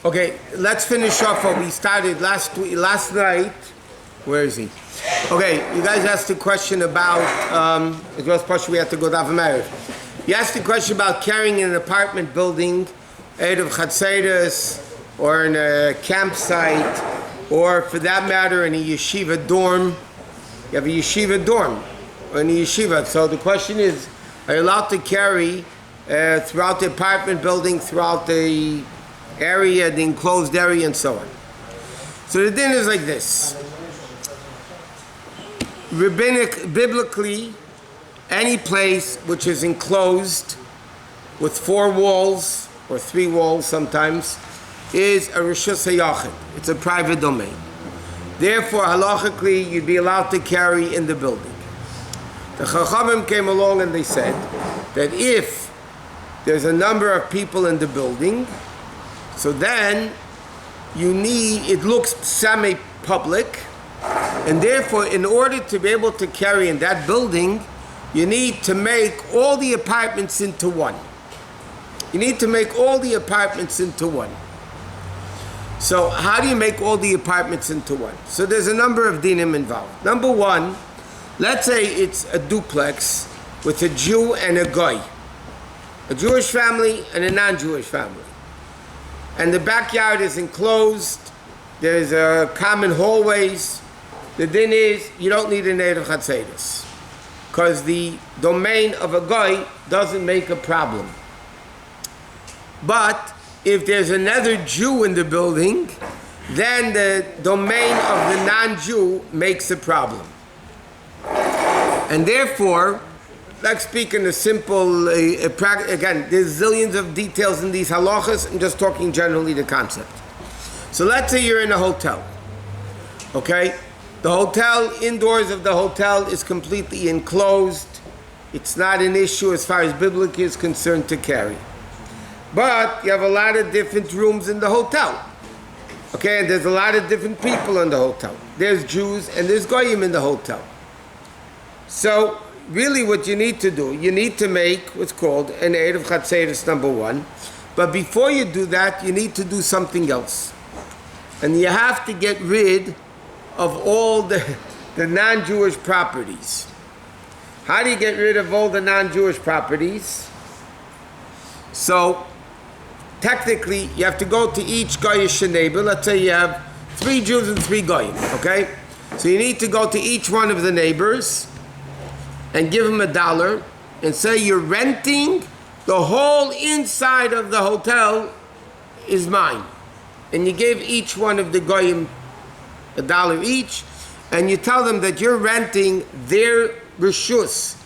Okay, let's finish off what we started last night. Where is he? Okay, you guys asked a question about, it was partially we have to go to Eruv. You asked a question about carrying in an apartment building, Eruv Chatzerot, or in a campsite, or for that matter in a yeshiva dorm. You have a yeshiva dorm, or in a yeshiva. So the question is, are you allowed to carry throughout the apartment building, throughout the area, the enclosed area, and so on? So the din is like this. Biblically, any place which is enclosed with 4 walls, or 3 walls sometimes, is a reshus hayachid. It's a private domain. Therefore, halachically, you'd be allowed to carry in the building. The Chachamim came along and they said that if there's a number of people in the building, so then it looks semi-public, and therefore, in order to be able to carry in that building, you need to make all the apartments into one. You need to make all the apartments into one. So how do you make all the apartments into one? So there's a number of dinim involved. Number one, let's say it's a duplex with a Jew and a Goy, a Jewish family and a non-Jewish family. And the backyard is enclosed, there's common hallways. The din is, you don't need an Eruv Chatzerot, because the domain of a Goy doesn't make a problem. But if there's another Jew in the building, then the domain of the non-Jew makes a problem. And therefore, let's speak in a simple, again, there's zillions of details in these halachas. I'm just talking generally the concept. So let's say you're in a hotel, okay? The hotel, indoors of the hotel is completely enclosed. It's not an issue as far as biblically is concerned to carry. But you have a lot of different rooms in the hotel. Okay, and there's a lot of different people in the hotel. There's Jews and there's Goyim in the hotel. So really what you need to do, you need to make what's called an Eruv Chatzerot number 1. But before you do that, you need to do something else. And you have to get rid of all the non-Jewish properties. How do you get rid of all the non-Jewish properties? So technically, you have to go to each Goyish neighbor. Let's say you have 3 Jews and 3 Goyim, okay? So you need to go to each one of the neighbors and give them $1 and say you're renting the whole inside of the hotel is mine. And you give each one of the Goyim $1 each, and you tell them that you're renting their reshus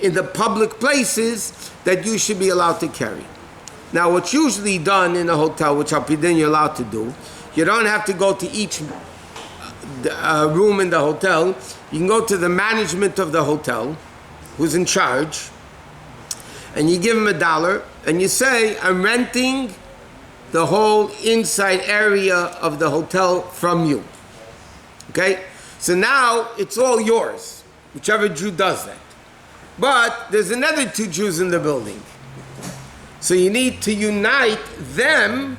in the public places that you should be allowed to carry. Now, what's usually done in a hotel, which Alpidin you're allowed to do, you don't have to go to each room in the hotel. You can go to the management of the hotel, who's in charge, and you give them $1, and you say, I'm renting the whole inside area of the hotel from you. Okay? So now it's all yours, whichever Jew does that. But there's another 2 Jews in the building. So you need to unite them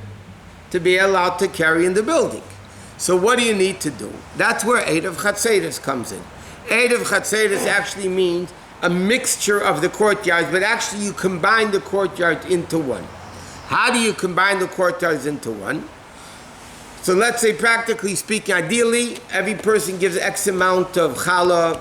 to be allowed to carry in the building. So what do you need to do? That's where Eruv Chatzerot comes in. Eruv Chatzerot actually means a mixture of the courtyards, but actually you combine the courtyards into one. How do you combine the courtyards into one? So let's say, practically speaking, ideally, every person gives X amount of challah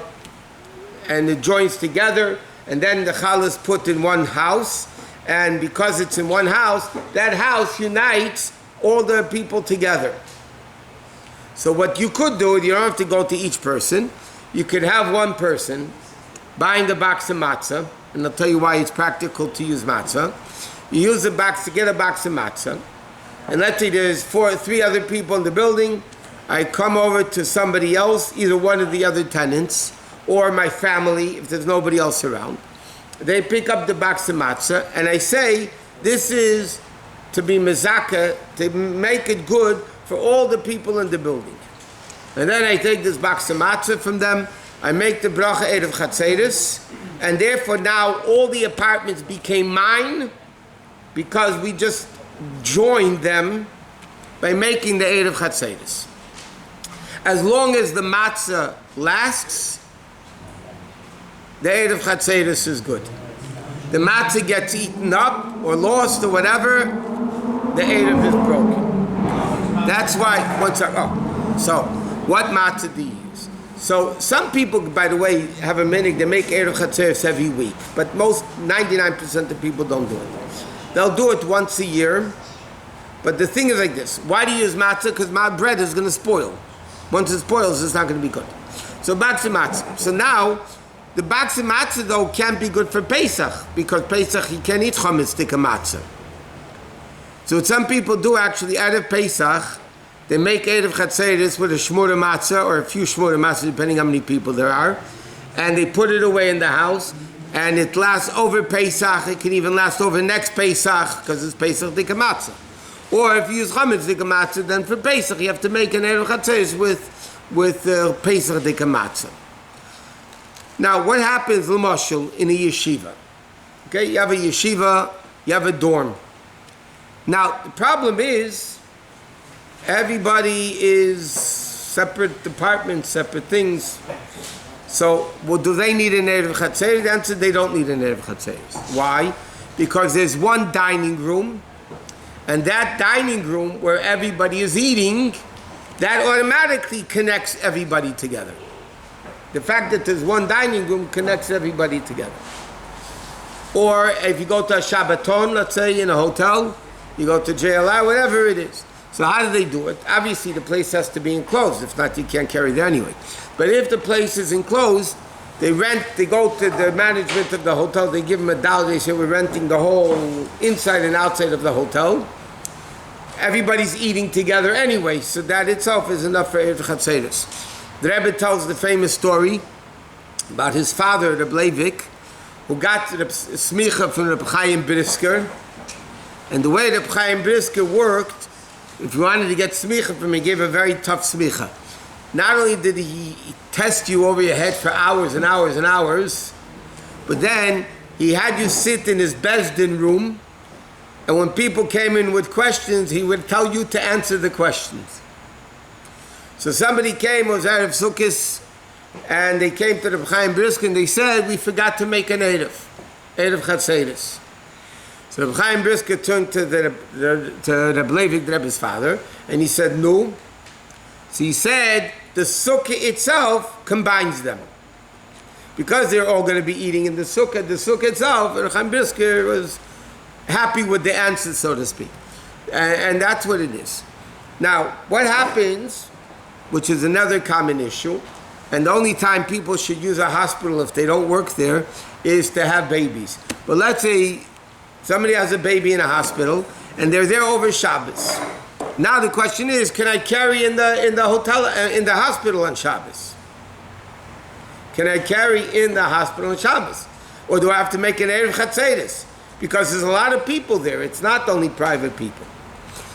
and it joins together, and then the challah is put in one house, and because it's in one house, that house unites all the people together. So what you could do, you don't have to go to each person. You could have one person buying a box of matzah, and I'll tell you why it's practical to use matzah. You use a box to get a box of matzah, and let's say there's 3 other people in the building. I come over to somebody else, either one of the other tenants, or my family, if there's nobody else around. They pick up the box of matzah, and I say, this is to be mezakah, to make it good for all the people in the building. And then I take this box of matzah from them, I make the bracha Eruv Chatzerot, and therefore now all the apartments became mine, because we just joined them by making the Eruv Chatzerot. As long as the matzah lasts, the Eruv Chatzerot is good. The matzah gets eaten up or lost or whatever, the Eruv is broken. That's why, so what matzah do you use? So some people, by the way, have a minhag, they make Eruv Chatzerot every week, but 99% of people don't do it. They'll do it once a year, but the thing is like this. Why do you use matzah? Because my bread is going to spoil. Once it spoils, it's not going to be good. So matzah. So now, the matzah though can't be good for Pesach, because Pesach you can't eat chametz stick of matzah. So what some people do actually, out of Pesach, they make Eruv Chatzerot with a shmura matzah, or a few shmura matzah, depending how many people there are, and they put it away in the house, and it lasts over Pesach. It can even last over next Pesach, because it's Pesach dik matzah. Or if you use chametz dik matzah, then for Pesach you have to make an Eruv Chatzerot with Pesach dik matzah. Now, what happens, l'mashal, in a yeshiva? Okay, you have a yeshiva, you have a dorm. Now, the problem is, everybody is separate departments, separate things. So, well, do they need an Eruv Chatzerot? The answer, they don't need an Eruv Chatzerot. Why? Because there's one dining room, and that dining room where everybody is eating, that automatically connects everybody together. The fact that there's one dining room connects everybody together. Or if you go to a Shabbaton, let's say, in a hotel, you go to JLR, whatever it is. So how do they do it? Obviously, the place has to be enclosed. If not, you can't carry there anyway. But if the place is enclosed, they go to the management of the hotel, they give them $1, they say, we're renting the whole inside and outside of the hotel. Everybody's eating together anyway, so that itself is enough for Eruv Chatzerot. The Rabbi tells the famous story about his father, Rabbi, who got the smicha from Rabbi Chaim Brisker. And the way Rabbi Chaim Brisker worked, if you wanted to get smicha from him, he gave a very tough smicha. Not only did he test you over your head for hours and hours and hours, but then he had you sit in his Bezdin room, and when people came in with questions, he would tell you to answer the questions. So somebody came, was Erev Sukkis, and they came to the Chaim Brisker and they said, we forgot to make an Eruv Chatzerot. So the Chaim Brisker turned to Rabbi, the Rebbe's father, and he said, no. So he said, the Sukkah itself combines them. Because they're all going to be eating in the Sukkah itself, and Chaim Brisker was happy with the answer, so to speak. And that's what it is. Now, what happens, which is another common issue, and the only time people should use a hospital if they don't work there is to have babies. But let's say somebody has a baby in a hospital and they're there over Shabbos. Now the question is, can I carry in the hotel in the hospital on Shabbos? Can I carry in the hospital on Shabbos, or do I have to make an Eruv Chatzerot? Because there's a lot of people there. It's not only private people.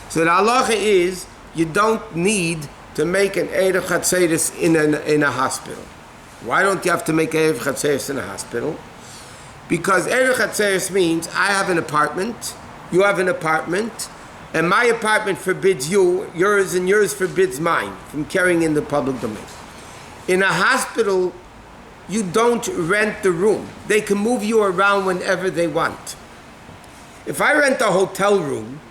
So the halacha is you don't need to make an Eruv Chatzerot in a hospital. Why don't you have to make an Eruv Chatzerot in a hospital? Because Eruv Chatzerot means I have an apartment, you have an apartment, and my apartment forbids yours, and yours forbids mine from carrying in the public domain. In a hospital, you don't rent the room. They can move you around whenever they want. If I rent a hotel room,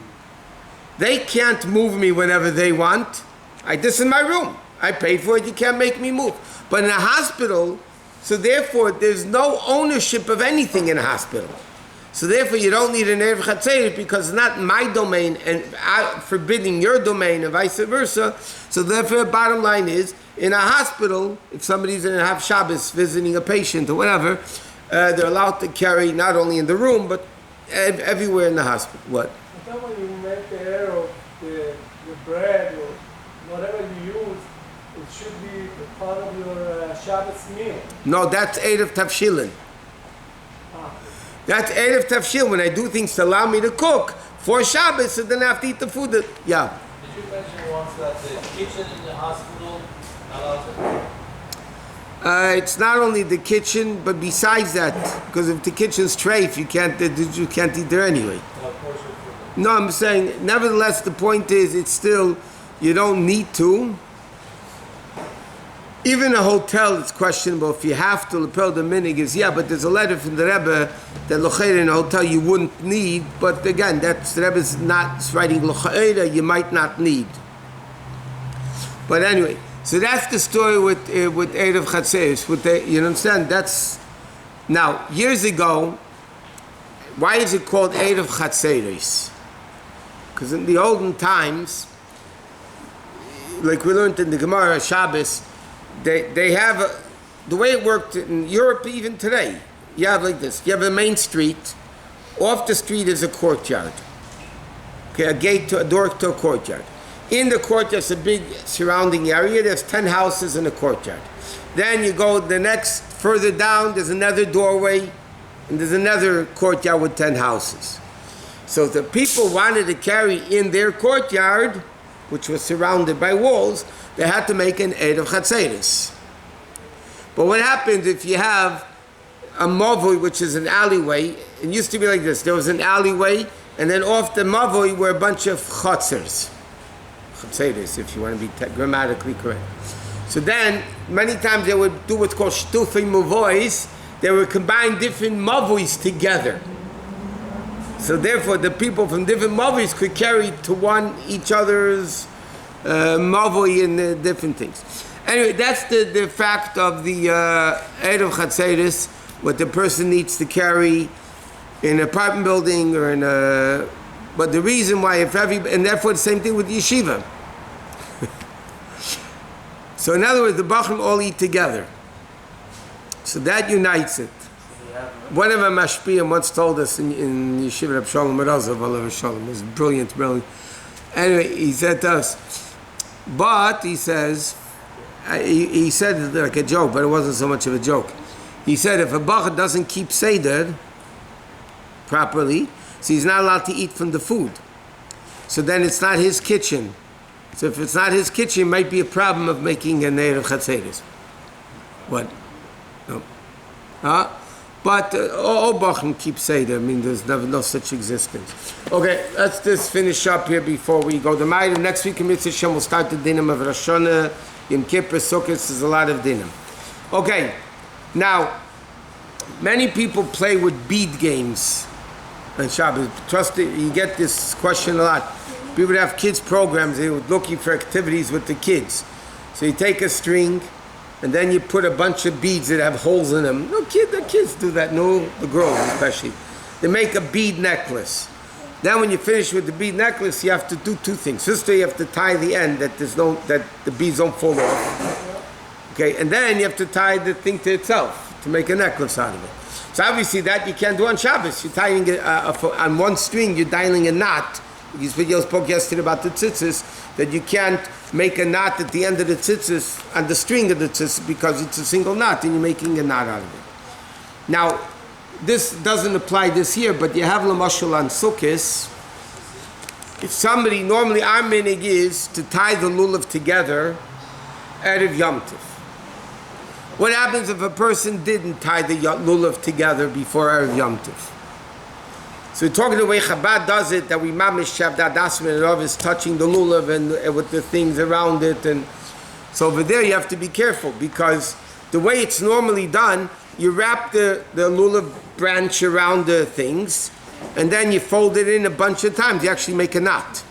they can't move me whenever they want. This is my room. I paid for it, you can't make me move. But in a hospital, so therefore there's no ownership of anything in a hospital. So therefore you don't need an Eruv Chatzerot because it's not my domain and forbidding your domain and vice versa. So therefore the bottom line is, in a hospital, if somebody's in a half Shabbos visiting a patient or whatever, they're allowed to carry not only in the room but everywhere in the hospital. What? I thought when you make the Eruv, the bread or whatever you use, it should be part of your Shabbos meal. No, that's Eruv Tavshilin. That's Eruv Tavshil. When I do things to allow me to cook for Shabbos, so then I have to eat the food. Did you mention once that the kitchen in the hospital allowed to? It's not only the kitchen, but besides that, because if the kitchen's treif, you can't eat there anyway. Of course, No, I'm saying, nevertheless, the point is, it's still, you don't need to. Even a hotel, it's questionable. If you have to, lepel the minig is, yeah, but there's a letter from the Rebbe that lochayra in a hotel you wouldn't need, but again, that's, the Rebbe's not writing lochayra, you might not need. But anyway, so that's the story with Eruv Chatzeros. You understand? That's, now, years ago, why is it called Eruv Chatzeros? Because in the olden times, like we learned in the Gemara Shabbos, they have the way it worked in Europe even today. You have like this. You have a main street. Off the street is a courtyard. Okay, a gate to a door to a courtyard. In the courtyard, there's a big surrounding area. There's 10 houses in the courtyard. Then you go the next further down. There's another doorway, and there's another courtyard with 10 houses. So the people wanted to carry in their courtyard, which was surrounded by walls, they had to make an Eruv Chatzeros. But what happens if you have a mavoi, which is an alleyway? It used to be like this. There was an alleyway, and then off the mavoi were a bunch of chatzers. Chatzeros, if you want to be grammatically correct. So then, many times they would do what's called shtufei mavois. They would combine different mavois together. So therefore, the people from different mavois could carry to each other's mavoi and different things. Anyway, that's the fact of the Eruv Chatzeros, what the person needs to carry in an apartment building or in a... But the reason why, and therefore the same thing with yeshiva. So in other words, the Bachrim all eat together. So that unites it. One of our mashpiyim once told us in Yeshiva Reb Shalom Razov, Allah Shalom, it was brilliant. Anyway, he said to us, but he says, he said it like a joke, but it wasn't so much of a joke. He said if a bachar doesn't keep Seder properly, so he's not allowed to eat from the food. So then it's not his kitchen. So if it's not his kitchen, it might be a problem of making an Eruv Chatzeros. What? No. Huh? But all Bachim keep Seder. I mean, there's no such existence. Okay, let's just finish up here before we go to Ma'ariv. Next week in Mitzvah Shem we'll start the dinim of Rosh Hashanah, Yom Kippur, Sukkot. There's a lot of dinim. Okay, now, many people play with bead games on Shabbos. Trust me, you get this question a lot. People would have kids programs. They were looking for activities with the kids. So you take a string, and then you put a bunch of beads that have holes in them. The kids do that. No, the girls especially. They make a bead necklace. Then when you finish with the bead necklace, you have to do two things. First, you have to tie the end that the beads don't fall off. Okay, and then you have to tie the thing to itself to make a necklace out of it. So obviously that you can't do on Shabbos. You're tying it on one string. You're dialing a knot. This video spoke yesterday about the tzitzis, that you can't make a knot at the end of the tzitzis, on the string of the tzitzis, because it's a single knot, and you're making a knot out of it. Now, this doesn't apply this year, but you have Lamashal on Sukkos. If somebody, normally our minig is to tie the lulav together Erev Yom Tov. What happens if a person didn't tie the lulav together before Erev Yom Tov? So we're talking the way Chabad does it, that we mamish have that dasman and Eruv is touching the lulav and with the things around it, and so over there you have to be careful, because the way it's normally done, you wrap the lulav branch around the things, and then you fold it in a bunch of times. You actually make a knot,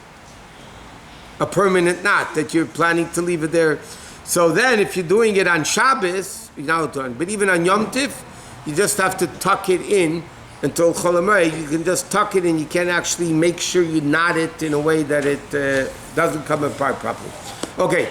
a permanent knot that you're planning to leave it there. So then, if you're doing it on Shabbos, you're not doing. But even on Yom Tov, you just have to tuck it in until Chol Hamoed. You can just tuck it in. You can actually make sure you knot it in a way that it doesn't come apart properly. Okay.